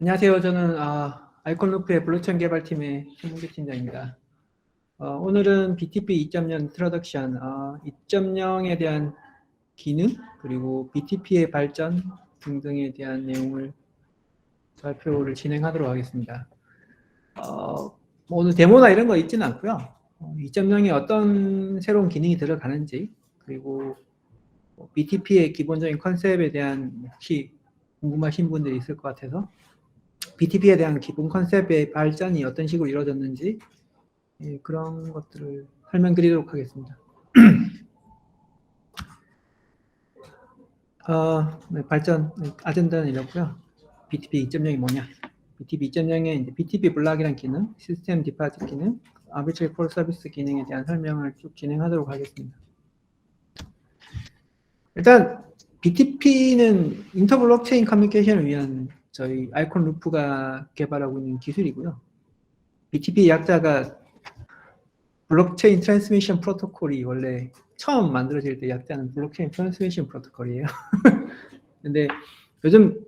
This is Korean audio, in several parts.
안녕하세요. 저는 아이콘루프의 블록체인 개발팀의 최문규 팀장입니다. 오늘은 BTP 2.0 인트로덕션 2.0에 대한 기능 그리고 BTP의 발전 등등에 대한 내용을 발표를 진행하도록 하겠습니다. 오늘 데모나 이런 거 있지는 않고요. 2.0에 어떤 새로운 기능이 들어가는지 그리고 BTP의 기본적인 컨셉에 대한 혹시 궁금하신 분들이 있을 것 같아서 BTP에 대한 기본 컨셉의 발전이 어떤 식으로 이루어졌는지 그런 것들을 설명드리도록 하겠습니다. 발전 아젠다는 이렇고요. BTP 2.0이 뭐냐? BTP 2.0에 이제 BTP 블락이란 기능, 시스템 디파짓 기능, 아비트리 콜 서비스 기능에 대한 설명을 쭉 진행하도록 하겠습니다. 일단 BTP는 인터 블록체인 커뮤니케이션을 위한 저희 아이콘 루프가 개발하고 있는 기술이고요. BTP 약자가 블록체인 트랜스미션 프로토콜이 원래 처음 만들어질 때 약자는 블록체인 트랜스미션 프로토콜이에요. 근데 요즘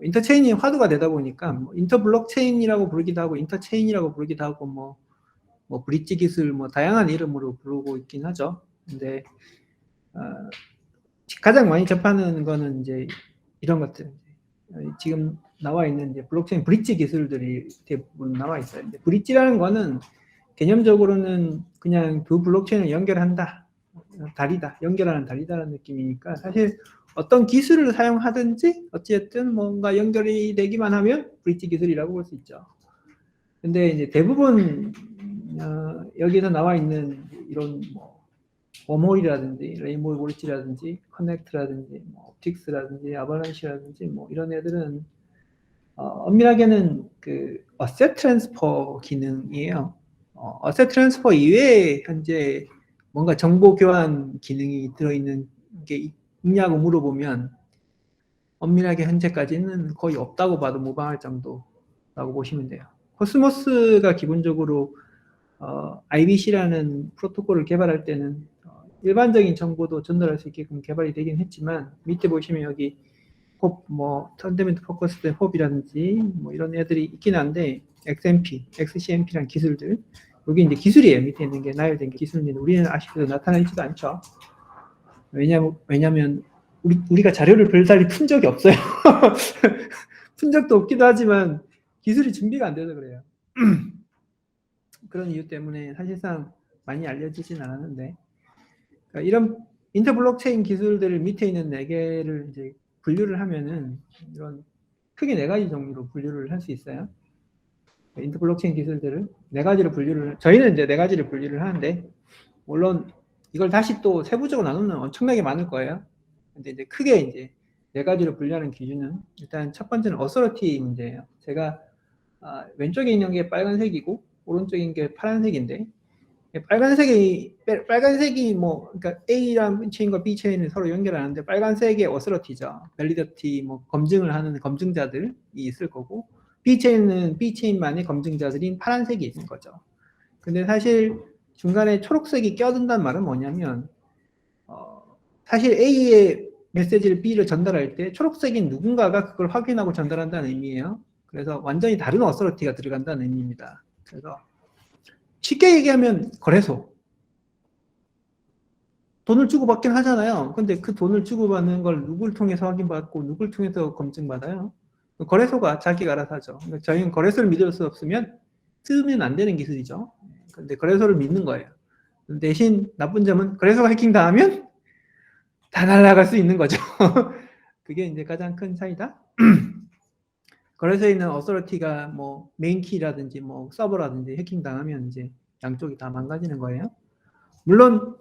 인터체인이 화두가 되다 보니까 인터 블록체인이라고 부르기도 하고 인터체인이라고 부르기도 하고 뭐 브릿지 기술 뭐 다양한 이름으로 부르고 있긴 하죠. 근데 가장 많이 접하는 거는 이제 이런 것들. 지금 나와 있는 이제 블록체인 브릿지 기술들이 대부분 나와 있어요. 근데 브릿지라는 거는 개념적으로는 그냥 두 블록체인을 연결한다. 다리다. 연결하는 다리다라는 느낌이니까 사실 어떤 기술을 사용하든지 어찌됐든 뭔가 연결이 되기만 하면 브릿지 기술이라고 볼 수 있죠. 근데 이제 대부분 여기서 나와 있는 이런 뭐 웜홀이라든지 레인보우 브릿지라든지 커넥트라든지 뭐 옵틱스라든지 아바란시라든지 뭐 이런 애들은 엄밀하게는 그 어셋 트랜스퍼 기능이에요. 어셋 트랜스퍼 이외에 현재 뭔가 정보 교환 기능이 들어있는 게 있냐고 물어보면 엄밀하게 현재까지는 거의 없다고 봐도 무방할 정도라고 보시면 돼요. 코스모스가 기본적으로 IBC라는 프로토콜을 개발할 때는 일반적인 정보도 전달할 수 있게끔 개발이 되긴 했지만 밑에 보시면 여기 뭐 펀더멘트 포커스된 홉이라든지 뭐 이런 애들이 있긴 한데 XMP, XCMP라는 기술들 여기 이제 기술이에요. 밑에 있는 게 나열된 기술인데 우리는 아쉽게도 나타나지도 않죠. 왜냐면 우리가 자료를 별다리 푼 적이 없어요. 푼 적도 없기도 하지만 기술이 준비가 안 돼서 그래요. 그런 이유 때문에 사실상 많이 알려지진 않았는데 그러니까 이런 인터 블록체인 기술들 밑에 있는 4개를 이제 분류를 하면은 이런 크게 4가지 종류로 분류를 할 수 있어요. 인터 블록체인 기술들을 4가지로 저희는 이제 4가지를 분류를 하는데 물론 이걸 다시 또 세부적으로 나누면 엄청나게 많을 거예요. 근데 이제 크게 이제 4가지로 분류하는 기준은 일단 첫 번째는 어서러티 문제예요. 제가 왼쪽에 있는 게 빨간색이고 오른쪽인 게 파란색인데 빨간색이 뭐 그러니까 A랑 체인과 B 체인을 서로 연결하는데 빨간색의 어서러티죠. 밸리더티 뭐 검증을 하는 검증자들이 있을 거고 B 체인은 B 체인만의 검증자들인 파란색이 있는 거죠. 근데 사실 중간에 초록색이 껴든다는 말은 뭐냐면 사실 A의 메시지를 B를 전달할 때 초록색인 누군가가 그걸 확인하고 전달한다는 의미예요. 그래서 완전히 다른 어서러티가 들어간다는 의미입니다. 그래서 쉽게 얘기하면 거래소. 돈을 주고받긴 하잖아요. 근데 그 돈을 주고받는 걸 누굴 통해서 확인받고 누굴 통해서 검증받아요? 거래소가 자기가 알아서 하죠. 그러니까 저희는 거래소를 믿을 수 없으면 쓰면 안 되는 기술이죠. 근데 거래소를 믿는 거예요. 대신 나쁜 점은 거래소가 해킹당하면 다 날아갈 수 있는 거죠. 그게 이제 가장 큰 차이다. 거래소에 있는 어서리티가 뭐 메인키라든지 뭐 서버라든지 해킹당하면 이제 양쪽이 다 망가지는 거예요. 물론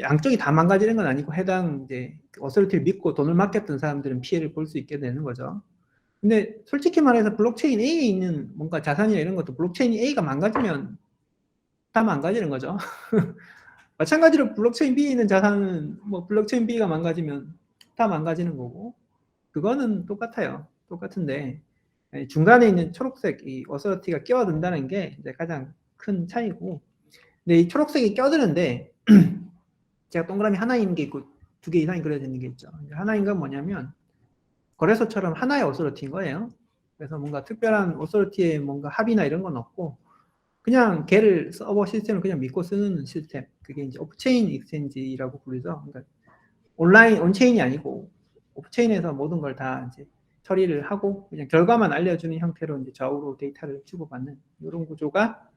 양쪽이 다 망가지는 건 아니고 해당 이제 어서리티를 믿고 돈을 맡겼던 사람들은 피해를 볼 수 있게 되는 거죠. 근데 솔직히 말해서 블록체인 A에 있는 뭔가 자산이나 이런 것도 블록체인 A가 망가지면 다 망가지는 거죠. 마찬가지로 블록체인 B에 있는 자산은 뭐 블록체인 B가 망가지면 다 망가지는 거고 그거는 똑같아요. 똑같은데 중간에 있는 초록색 이 어서리티가 끼어든다는 게 이제 가장 큰 차이고 근데 이 초록색이 껴드는데 제가 동그라미 하나 있는 게 있고 2개 이상이 그려져 있는 게 있죠. 하나인 건 뭐냐면 거래소처럼 하나의 어서리티인 거예요. 그래서 뭔가 특별한 오소리티의 뭔가 합의나 이런 건 없고 그냥 걔를 서버 시스템을 그냥 믿고 쓰는 시스템. 그게 이제 오프체인 익스체인지라고 부르죠. 그러니까 온라인 온체인이 아니고 오프체인에서 모든 걸 다 이제 처리를 하고 그냥 결과만 알려주는 형태로 이제 좌우로 데이터를 주고받는 이런 구조가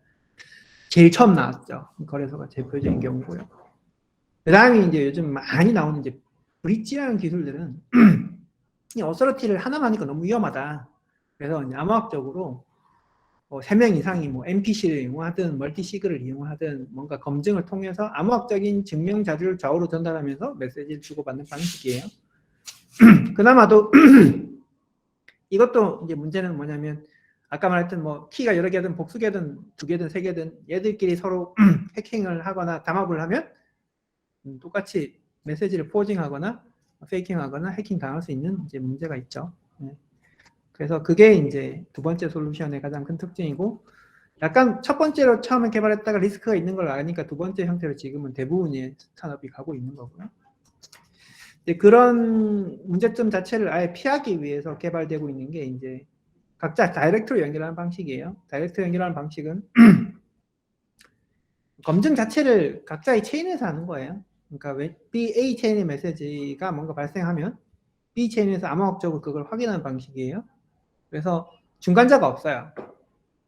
제일 처음 나왔죠. 거래소가 대표적인 경우고요. 그 다음에 이제 요즘 많이 나오는 이제 브릿지라는 기술들은 이 어서러티를 하나만 하니까 너무 위험하다. 그래서 이제 암호학적으로 3명 이상이 뭐 MPC를 이용하든 멀티시그를 이용하든 뭔가 검증을 통해서 암호학적인 증명 자료를 좌우로 전달하면서 메시지를 주고받는 방식이에요. 그나마도 이것도 이제 문제는 뭐냐면 아까 말했던 뭐 키가 여러 개든 복수개든 2개든 3개든 얘들끼리 서로 해킹을 하거나 담합을 하면 똑같이 메시지를 포징하거나 페이킹하거나 해킹 당할 수 있는 이제 문제가 있죠. 그래서 그게 이제 두 번째 솔루션의 가장 큰 특징이고 약간 첫 번째로 처음에 개발했다가 리스크가 있는 걸 아니까 두 번째 형태로 지금은 대부분의 산업이 가고 있는 거고요. 그런 문제점 자체를 아예 피하기 위해서 개발되고 있는 게 이제 각자 다이렉트로 연결하는 방식이에요. 다이렉트 연결하는 방식은 검증 자체를 각자의 체인에서 하는 거예요. 그러니까 A 체인의 메시지가 뭔가 발생하면 B 체인에서 암호학적으로 그걸 확인하는 방식이에요. 그래서 중간자가 없어요.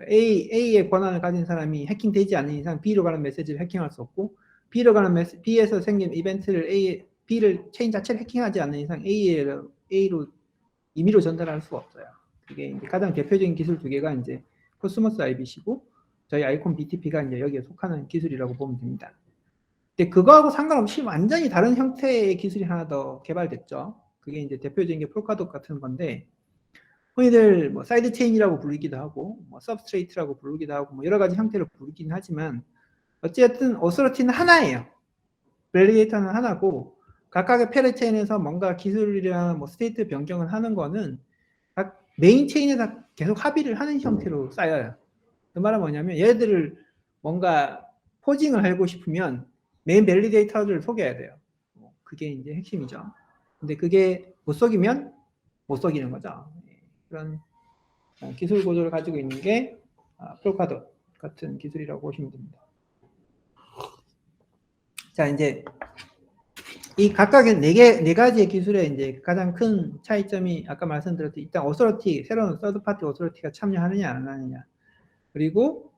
A의 권한을 가진 사람이 해킹되지 않는 이상 B로 가는 메시지를 해킹할 수 없고 B로 가는 B에서 생긴 이벤트를 B를 체인 자체를 해킹하지 않는 이상 A로 임의로 전달할 수가 없어요. 그게 이제 가장 대표적인 기술 두 개가 이제 코스모스 IBC고 저희 아이콘 BTP가 이제 여기에 속하는 기술이라고 보면 됩니다. 근데 그거하고 상관없이 완전히 다른 형태의 기술이 하나 더 개발됐죠. 그게 이제 대표적인 게 폴카독 같은 건데 흔히들 뭐 사이드 체인이라고 부르기도 하고 뭐 서브스트레이트라고 부르기도 하고 뭐 여러 가지 형태로 부르긴 하지만 어쨌든 오서러티는 하나예요. 밸리데이터는 하나고 각각의 페르 체인에서 뭔가 기술이랑 뭐 스테이트 변경을 하는 거는 각 메인 체인에서 계속 합의를 하는 형태로 쌓여요. 그 말은 뭐냐면 얘들을 뭔가 포징을 하고 싶으면 메인 밸리데이터를 속여야 돼요. 그게 이제 핵심이죠. 근데 그게 못 속이면 못 속이는 거죠. 그런 기술 구조를 가지고 있는 게 폴카독 같은 기술이라고 보시면 됩니다. 자, 이제 이 각각의 네 가지의 기술의 이제 가장 큰 차이점이 아까 말씀드렸듯이 일단 오서러티, 새로운 서드파티 오서러티가 참여하느냐 안 하느냐, 그리고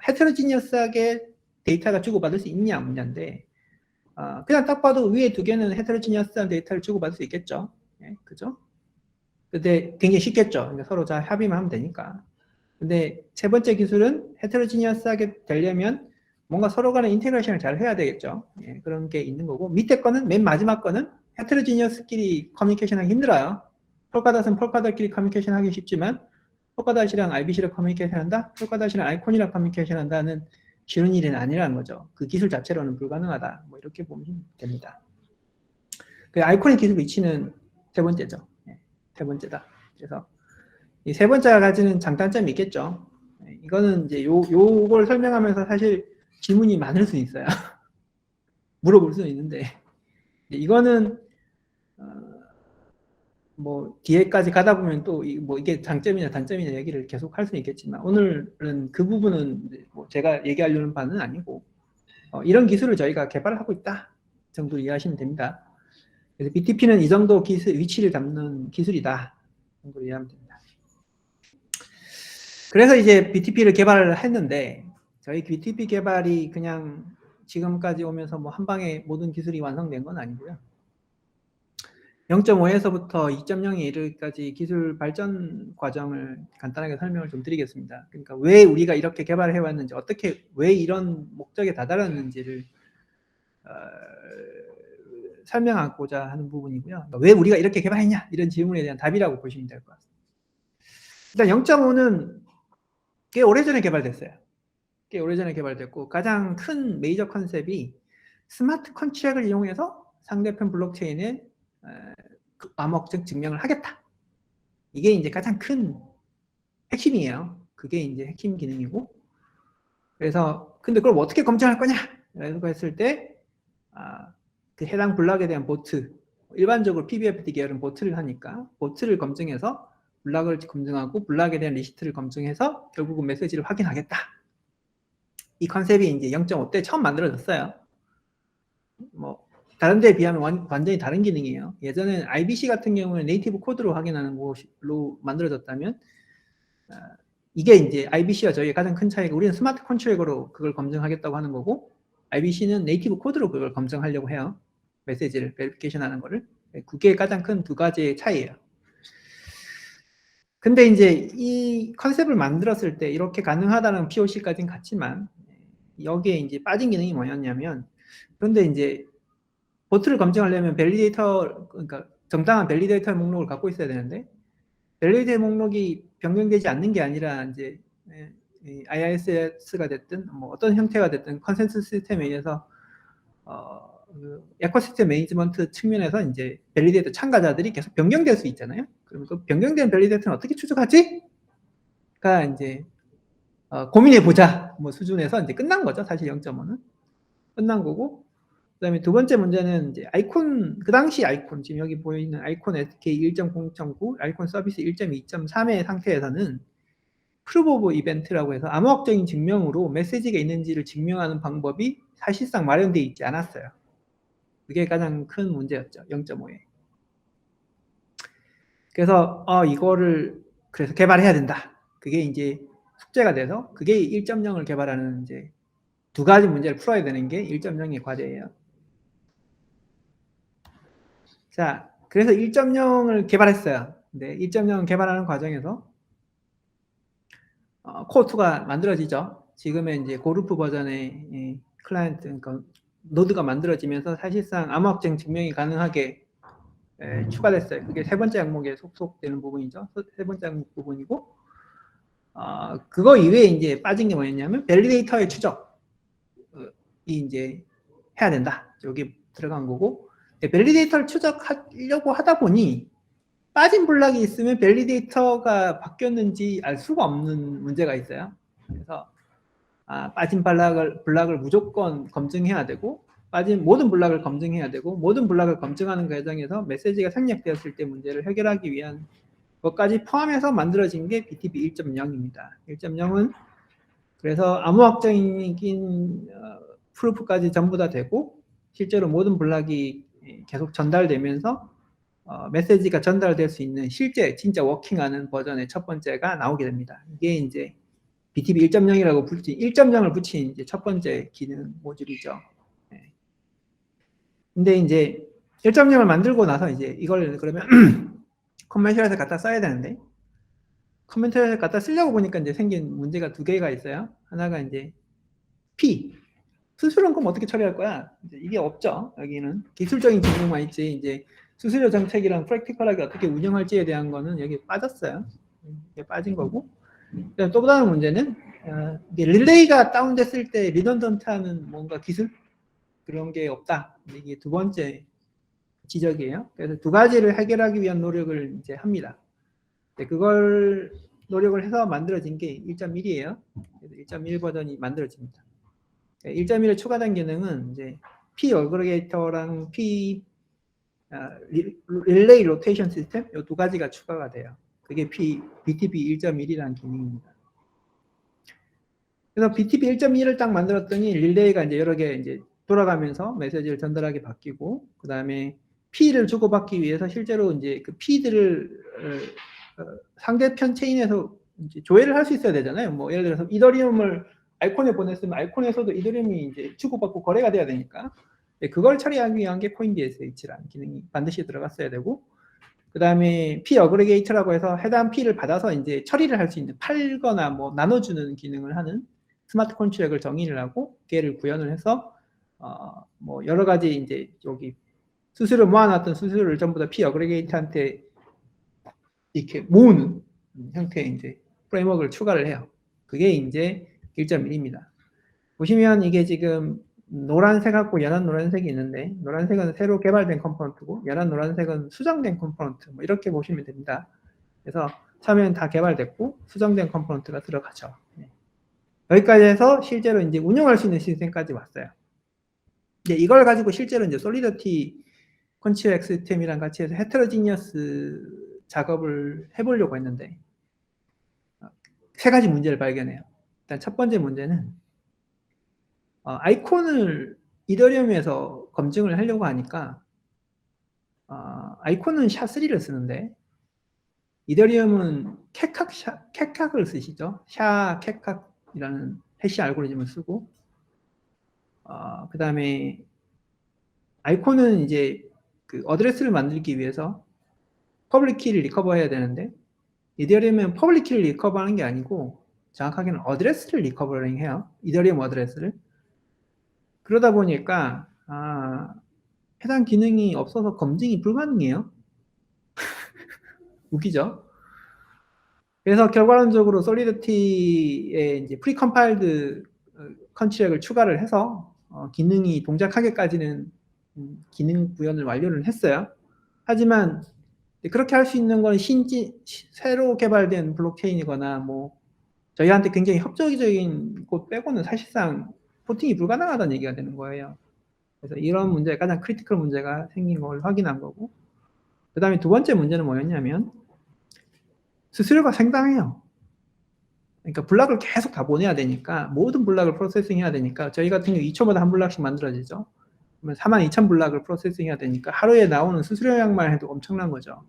헤테로지니어스하게 데이터가 주고받을 수 있냐 없냐인데 그냥 딱 봐도 위에 두 개는 헤테로지니어스한 데이터를 주고받을 수 있겠죠. 네, 그죠? 근데 굉장히 쉽겠죠. 그러니까 서로 잘 합의만 하면 되니까. 근데 세 번째 기술은 헤테로지니어스하게 되려면 뭔가 서로 간의 인테그레이션을 잘 해야 되겠죠. 예, 그런 게 있는 거고 밑에 거는 맨 마지막 거는 헤테로지니어스끼리 커뮤니케이션 하기 힘들어요. 폴카닷은 폴카닷끼리 커뮤니케이션 하기 쉽지만 폴카닷이랑 IBC랑 커뮤니케이션 한다? 폴카닷이랑 아이콘이랑 커뮤니케이션 한다는 쉬운 일은 아니라는 거죠. 그 기술 자체로는 불가능하다. 뭐 이렇게 보면 됩니다. 그 아이콘의 기술 위치는 세 번째죠. 예, 세 번째다. 그래서 이 세 번째가 가지는 장단점이 있겠죠. 이거는 이제 요걸 설명하면서 사실 질문이 많을 수 있어요. 물어볼 수는 있는데 이거는 뭐 뒤에까지 가다 보면 또 뭐 이게 장점이냐 단점이냐 얘기를 계속 할 수는 있겠지만 오늘은 그 부분은 뭐 제가 얘기하려는 바는 아니고 이런 기술을 저희가 개발하고 있다 정도 이해하시면 됩니다. 그래서 BTP는 이 정도 위치를 담는 기술이다 정도 이해하면 됩니다. 그래서 이제 BTP를 개발을 했는데 저희 BTP 개발이 그냥 지금까지 오면서 뭐 한 방에 모든 기술이 완성된 건 아니고요. 0.5에서부터 2.0에 이르기까지 기술 발전 과정을 간단하게 설명을 좀 드리겠습니다. 그러니까 왜 우리가 이렇게 개발을 해왔는지, 어떻게 왜 이런 목적에 다다랐는지를 설명하고자 하는 부분이고요. 그러니까 왜 우리가 이렇게 개발했냐 이런 질문에 대한 답이라고 보시면 될 것 같습니다. 일단 0.5는 꽤 오래전에 개발됐어요. 꽤 오래전에 개발됐고 가장 큰 메이저 컨셉이 스마트 컨트랙을 이용해서 상대편 블록체인에 암호학적 증명을 하겠다. 이게 이제 가장 큰 핵심이에요. 그게 이제 핵심 기능이고 그래서 근데 그럼 어떻게 검증할 거냐? 라고 했을 때 그 해당 블록에 대한 보트 일반적으로 PBFT 계열은 보트를 하니까 보트를 검증해서 블락을 검증하고 블락에 대한 리스트를 검증해서 결국은 메시지를 확인하겠다. 이 컨셉이 이제 0.5 때 처음 만들어졌어요. 뭐 다른 데에 비하면 완전히 다른 기능이에요. 예전에는 IBC 같은 경우는 네이티브 코드로 확인하는 걸로 만들어졌다면 이게 이제 IBC와 저희의 가장 큰 차이가 우리는 스마트 컨트롤러로 그걸 검증하겠다고 하는 거고 IBC는 네이티브 코드로 그걸 검증하려고 해요. 메시지를 베리피케이션 하는 거를. 그게 가장 큰 두 가지의 차이예요. 근데 이제 이 컨셉을 만들었을 때 이렇게 가능하다는 POC까지는 같지만 여기에 이제 빠진 기능이 뭐였냐면 그런데 이제 보트를 검증하려면 밸리데이터 그러니까 정당한 밸리데이터 목록을 갖고 있어야 되는데 밸리데이터 목록이 변경되지 않는 게 아니라 이제 IIS가 됐든 뭐 어떤 형태가 됐든 컨센서스 시스템에 의해서 에코시스템 매니지먼트 측면에서 이제 밸리데이터 참가자들이 계속 변경될 수 있잖아요. 그러면 그 변경된 밸리데이터는 어떻게 추적하지? 가 이제 고민해 보자 뭐 수준에서 이제 끝난 거죠. 사실 0.5는 끝난 거고. 그다음에 두 번째 문제는 이제 아이콘 그 당시 아이콘 지금 여기 보이는 아이콘 SK 1.0.9 아이콘 서비스 1.2.3의 상태에서는 프루브 오브 이벤트라고 해서 암호학적인 증명으로 메시지가 있는지를 증명하는 방법이 사실상 마련되어 있지 않았어요. 그게 가장 큰 문제였죠. 0.5에. 그래서 이거를 그래서 개발해야 된다. 그게 이제 숙제가 돼서 그게 1.0을 개발하는 이제 두 가지 문제를 풀어야 되는 게 1.0의 과제예요. 자, 그래서 1.0을 개발했어요. 근데 1.0 개발하는 과정에서 코어2가 만들어지죠. 지금의 이제 고루프 버전의 클라이언트, 그러니까 노드가 만들어지면서 사실상 암호학적 증명이 가능하게 추가됐어요. 그게 세 번째 항목에 속속되는 부분이죠. 세 번째 항목 부분이고, 그거 이외에 이제 빠진 게 뭐였냐면, 밸리데이터의 추적이 이제 해야 된다. 여기 들어간 거고, 밸리데이터를 추적하려고 하다 보니, 빠진 블락이 있으면 밸리데이터가 바뀌었는지 알 수가 없는 문제가 있어요. 그래서 빠진 블락을 무조건 검증해야 되고 빠진 모든 블락을 검증해야 되고 모든 블락을 검증하는 과정에서 메시지가 생략되었을 때 문제를 해결하기 위한 것까지 포함해서 만들어진 게 BTP 1.0입니다. 1.0은 그래서 암호학적인 프루프까지 전부 다 되고 실제로 모든 블락이 계속 전달되면서 메시지가 전달될 수 있는 실제 진짜 워킹하는 버전의 첫 번째가 나오게 됩니다. 이게 이제 BTP 1.0이라고 붙인 1.0을 붙인 이제 첫 번째 기능 모듈이죠. 네. 근데 이제 1.0을 만들고 나서 이제 이걸 그러면 커머셜에서 갖다 써야 되는데 커머셜에서 갖다 쓰려고 보니까 이제 생긴 문제가 두 개가 있어요. 하나가 이제 P 수수료는 그럼 어떻게 처리할 거야? 이게 없죠. 여기는 기술적인 증명만 있지 이제 수수료 정책이랑 프랙티컬하게 어떻게 운영할지에 대한 거는 여기 빠졌어요. 이게 빠진 거고. 또 다른 문제는 릴레이가 다운됐을 때 리던던트하는 뭔가 기술 그런 게 없다. 이게 두 번째 지적이에요. 그래서 두 가지를 해결하기 위한 노력을 이제 합니다. 그걸 노력을 해서 만들어진 게 1.1이에요. 그래서 1.1 버전이 만들어집니다. 1.1에 추가된 기능은 이제 P 어그리게이터랑 P 릴레이 로테이션 시스템 이 두 가지가 추가가 돼요. 그게 BTP 1.1이라는 기능입니다. 그래서 BTP 1.1을 딱 만들었더니 릴레이가 이제 여러 개 이제 돌아가면서 메시지를 전달하게 바뀌고 그 다음에 P를 주고받기 위해서 실제로 이제 그 P들을 상대편 체인에서 이제 조회를 할 수 있어야 되잖아요. 뭐 예를 들어서 이더리움을 아이콘에 보냈으면 아이콘에서도 이더리움이 이제 주고받고 거래가 돼야 되니까 그걸 처리하기 위한 게 CoinDSH라는 기능이 반드시 들어갔어야 되고 그 다음에 P 어그리게이터라고 해서 해당 P를 받아서 이제 처리를 할 수 있는 팔거나 뭐 나눠주는 기능을 하는 스마트 컨트랙을 정의를 하고 걔를 구현을 해서 뭐 여러 가지 이제 여기 수수료 모아놨던 수수료를 전부 다 P 어그리게이터한테 이렇게 모으는 형태의 이제 프레임워크를 추가를 해요. 그게 이제 1.1입니다. 보시면 이게 지금 노란색하고 연한 노란색이 있는데 노란색은 새로 개발된 컴포넌트고 연한 노란색은 수정된 컴포넌트 뭐 이렇게 보시면 됩니다. 그래서 처음에는 다 개발됐고 수정된 컴포넌트가 들어가죠. 여기까지 해서 실제로 이제 운영할 수 있는 시스템까지 왔어요. 이제 이걸 가지고 실제로 이제 솔리더티 컨트랙 시스템이랑 같이 해서 헤테로지니어스 작업을 해보려고 했는데 세 가지 문제를 발견해요. 일단 첫 번째 문제는 아이콘을 이더리움에서 검증을 하려고 하니까 아이콘은 샤3를 쓰는데 이더리움은 캣캅을 쓰시죠. 샤 캣캅이라는 해시 알고리즘을 쓰고 그 다음에 아이콘은 이제 그 어드레스를 만들기 위해서 퍼블릭 키를 리커버해야 되는데 이더리움은 퍼블릭 키를 리커버하는 게 아니고 정확하게는 어드레스를 리커버링 해요. 이더리움 어드레스를. 그러다 보니까 해당 기능이 없어서 검증이 불가능해요. 웃기죠? 그래서 결과론적으로 솔리드티에 이제 프리컴파일드 컨트랙을 추가를 해서 기능이 동작하게까지는 기능 구현을 완료를 했어요. 하지만 그렇게 할 수 있는 건 새로 개발된 블록체인이거나 뭐 저희한테 굉장히 협조적인 곳 빼고는 사실상 포팅이 불가능하다는 얘기가 되는 거예요. 그래서 이런 문제, 가장 크리티컬 문제가 생긴 걸 확인한 거고, 그 다음에 두 번째 문제는 뭐였냐면 수수료가 상당해요. 그러니까 블락을 계속 다 보내야 되니까, 모든 블락을 프로세싱 해야 되니까, 저희 같은 경우 2초마다 한 블락씩 만들어지죠. 그러면 42,000 블락을 프로세싱 해야 되니까 하루에 나오는 수수료량만 해도 엄청난 거죠.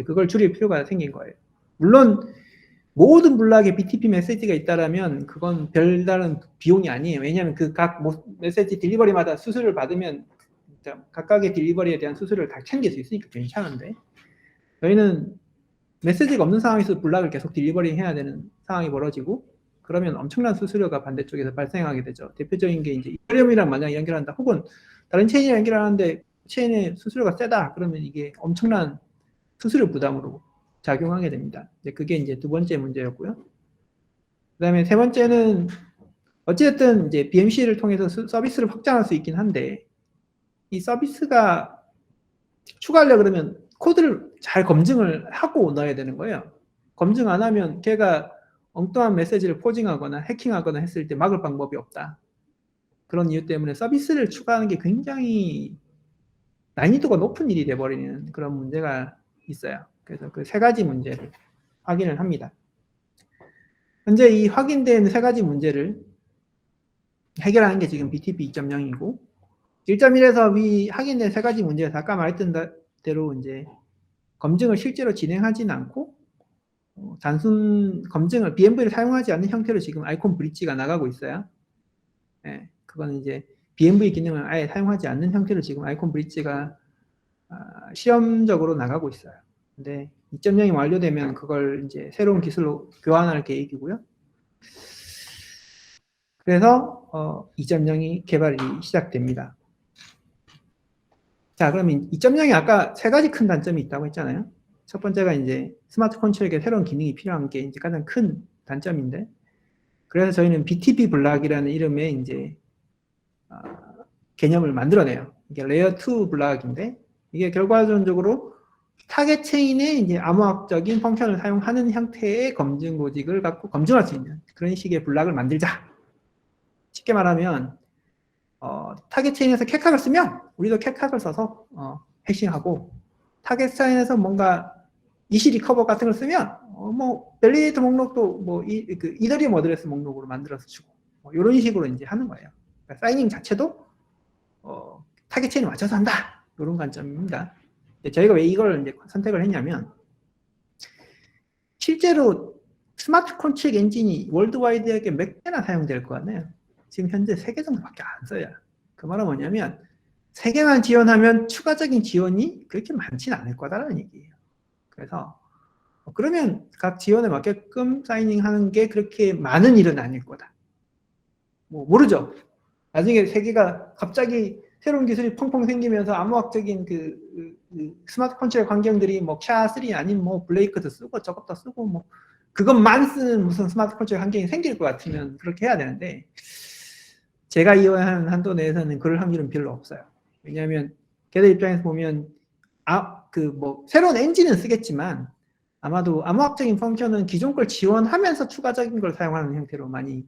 그걸 줄일 필요가 생긴 거예요. 물론 모든 블락에 BTP 메시지가 있다라면 그건 별다른 비용이 아니에요. 왜냐하면 그 각 메시지 딜리버리마다 수수료를 받으면 각각의 딜리버리에 대한 수수료를 다 챙길 수 있으니까 괜찮은데, 저희는 메시지가 없는 상황에서 블락을 계속 딜리버리 해야 되는 상황이 벌어지고, 그러면 엄청난 수수료가 반대쪽에서 발생하게 되죠. 대표적인 게 이제 이더리움이랑 만약에 연결한다, 혹은 다른 체인이랑 연결하는데 체인의 수수료가 세다, 그러면 이게 엄청난 수수료 부담으로 작용하게 됩니다. 그게 이제 두 번째 문제였고요. 그 다음에 세 번째는 어쨌든 이제 BMC를 통해서 서비스를 확장할 수 있긴 한데, 이 서비스가 추가하려고 그러면 코드를 잘 검증을 하고 넣어야 되는 거예요. 검증 안 하면 걔가 엉뚱한 메시지를 포징하거나 해킹하거나 했을 때 막을 방법이 없다. 그런 이유 때문에 서비스를 추가하는 게 굉장히 난이도가 높은 일이 돼버리는 그런 문제가 있어요. 그래서 그 세 가지 문제를 확인을 합니다. 현재 이 확인된 세 가지 문제를 해결하는 게 지금 BTP 2.0이고, 1.1에서 위 확인된 세 가지 문제에서 아까 말했던 대로 이제 검증을 실제로 진행하지는 않고 단순 검증을 BMV를 사용하지 않는 형태로 지금 아이콘 브릿지가 나가고 있어요. 네, 그거는 이제 BMV 기능을 아예 사용하지 않는 형태로 지금 아이콘 브릿지가 시험적으로 나가고 있어요. 근데 2.0이 완료되면 그걸 이제 새로운 기술로 교환할 계획이고요. 그래서 2.0이 개발이 시작됩니다. 자, 그러면 2.0이 아까 세 가지 큰 단점이 있다고 했잖아요. 첫 번째가 이제 스마트 컨트롤에 새로운 기능이 필요한 게 이제 가장 큰 단점인데, 그래서 저희는 BTP 블락이라는 이름의 이제 개념을 만들어내요. 이게 레이어 2 블락인데, 이게 결과적으로 타겟 체인의 이제 암호학적인 펑션을 사용하는 형태의 검증 로직을 갖고 검증할 수 있는 그런 식의 블락을 만들자. 쉽게 말하면 타겟 체인에서 캣캅을 쓰면 우리도 캣캅을 써서 해싱하고, 타겟 체인에서 뭔가 이시 리커버 같은 걸 쓰면 뭐 밸리데이터 목록도 뭐 이더리움 어드레스 목록으로 만들어서 주고 이런 식으로 이제 하는 거예요. 그러니까 사이닝 자체도 타겟 체인에 맞춰서 한다, 이런 관점입니다. 저희가 왜 이걸 이제 선택을 했냐면, 실제로 스마트 컨트랙 엔진이 월드와이드하게 몇 개나 사용될 거 같네요. 지금 현재 3개 정도밖에 안 써요. 그 말은 뭐냐면 3개만 지원하면 추가적인 지원이 그렇게 많지는 않을 거다라는 얘기예요. 그래서 그러면 각 지원에 맞게끔 사이닝하는 게 그렇게 많은 일은 아닐 거다. 뭐 모르죠. 나중에 3개가 갑자기 새로운 기술이 펑펑 생기면서 암호학적인 그 스마트 컨트롤 환경들이 뭐 샤3 아닌 뭐 블레이크도 쓰고 저것도 쓰고 뭐 그것만 쓰는 무슨 스마트 컨트롤 환경이 생길 것 같으면 그렇게 해야 되는데, 제가 이해하는 한도 내에서는 그럴 확률은 별로 없어요. 왜냐하면 걔들 입장에서 보면 뭐 새로운 엔진은 쓰겠지만 아마도 암호학적인 펑션은 기존 걸 지원하면서 추가적인 걸 사용하는 형태로 많이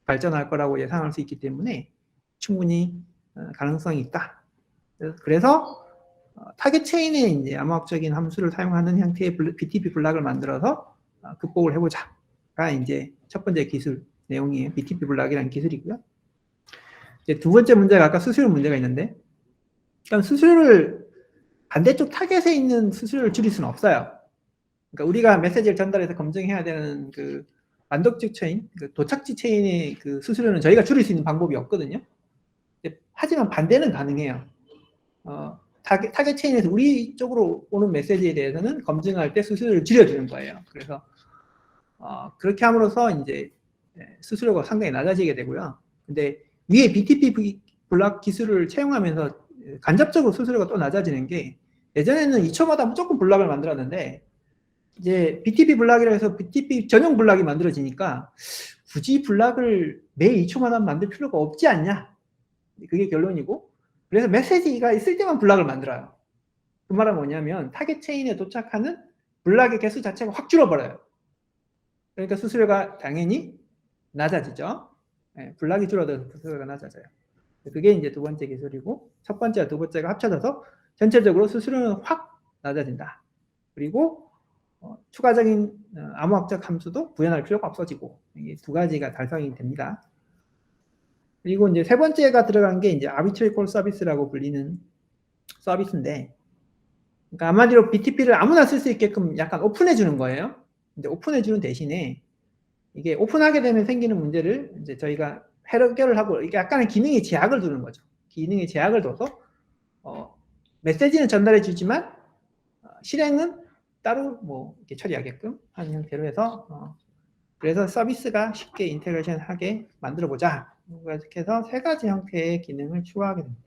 발전할 거라고 예상할 수 있기 때문에 충분히 가능성이 있다. 그래서 타겟 체인에 이제 암호학적인 함수를 사용하는 형태의 BTP 블락을 만들어서 극복을 해보자가 이제 첫 번째 기술 내용이에요. BTP 블락이라는 기술이고요. 이제 두 번째 문제가 아까 수수료 문제가 있는데, 그럼 수수료를 반대쪽 타겟에 있는 수수료를 줄일 수는 없어요. 그러니까 우리가 메시지를 전달해서 검증해야 되는 그 만독적 체인, 그 도착지 체인의 그 수수료는 저희가 줄일 수 있는 방법이 없거든요. 하지만 반대는 가능해요. 타겟 체인에서 우리 쪽으로 오는 메시지에 대해서는 검증할 때 수수료를 줄여주는 거예요. 그래서 그렇게 함으로써 이제 수수료가 상당히 낮아지게 되고요. 근데 위에 BTP 블락 기술을 채용하면서 간접적으로 수수료가 또 낮아지는 게, 예전에는 2초마다 무조건 블락을 만들었는데 이제 BTP 블락이라 해서 BTP 전용 블락이 만들어지니까 굳이 블락을 매 2초마다 만들 필요가 없지 않냐, 그게 결론이고, 그래서 메시지가 있을 때만 블락을 만들어요. 그 말은 뭐냐면 타겟 체인에 도착하는 블락의 개수 자체가 확 줄어버려요. 그러니까 수수료가 당연히 낮아지죠. 블락이 줄어들어서 수수료가 낮아져요. 그게 이제 두 번째 기술이고, 첫 번째와 두 번째가 합쳐져서 전체적으로 수수료는 확 낮아진다. 그리고 추가적인 암호학적 함수도 구현할 필요가 없어지고, 이 두 가지가 달성이 됩니다. 그리고 이제 세 번째가 들어간 게 이제 Arbitrary Call Service라고 불리는 서비스인데, 그러니까 한마디로 BTP를 아무나 쓸 수 있게끔 약간 오픈해 주는 거예요. 근데 오픈해 주는 대신에 이게 오픈하게 되면 생기는 문제를 이제 저희가 해결을 하고, 이게 약간의 기능의 제약을 두는 거죠. 기능의 제약을 둬서 메시지는 전달해 주지만 실행은 따로 뭐 이렇게 처리하게끔 하는 형태로 해서 그래서 서비스가 쉽게 인테그레이션 하게 만들어 보자. 이렇게 해서 세 가지 형태의 기능을 추가하게 됩니다.